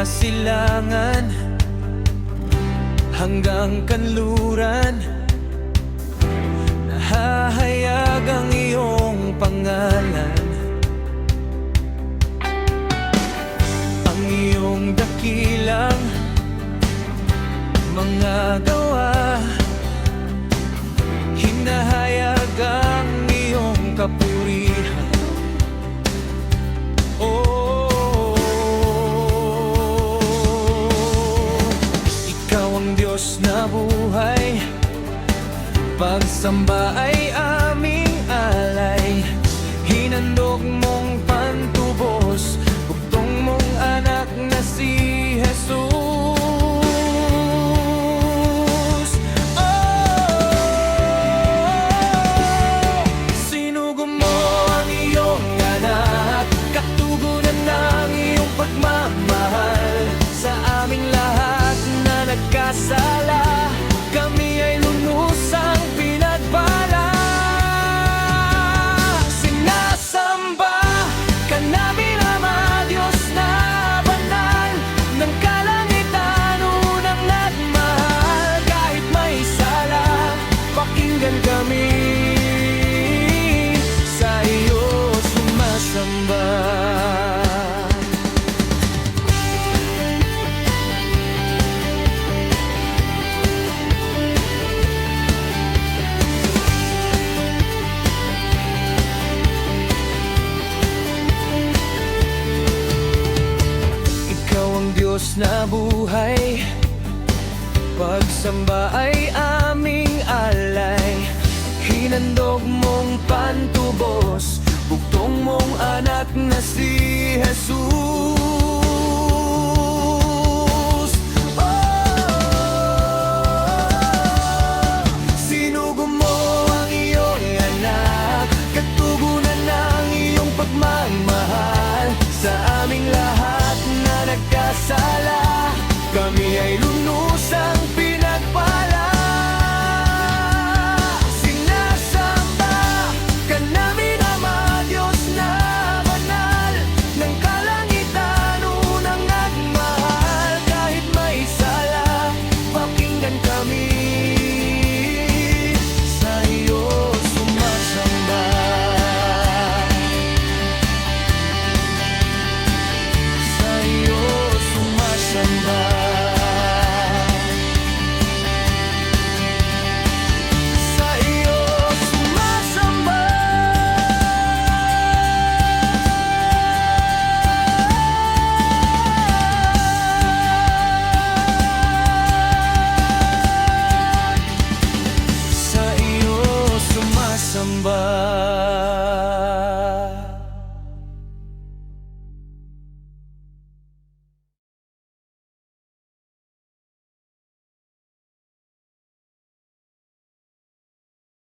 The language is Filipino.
mula silangan hanggang kanluran, nahahayag ang iyong pangalan. Ang iyong dakilang mga gawa, hinahayag ang iyong kapurihan. Ikaw ang Diyos na buhay, pagsamba ay aming alay. Hinandog mong pantubos, bugtong mong anak na si Jesus. Sinugo mo ang iyong anak, katugunan ng iyong pagmamahal sa aming lahat na nagkasala. Kami ay lunusang pinagpala. Sinasamba ka namin, Ama, Diyos na banal ng kalangitan, unang nagmahal. Kahit may sala, pakinggan kami, sa iyo sumasamba. Diyos na buhay, pagsamba ay aming alay. Hinandog mong pantubos, bugtong mong anak na si Jesus.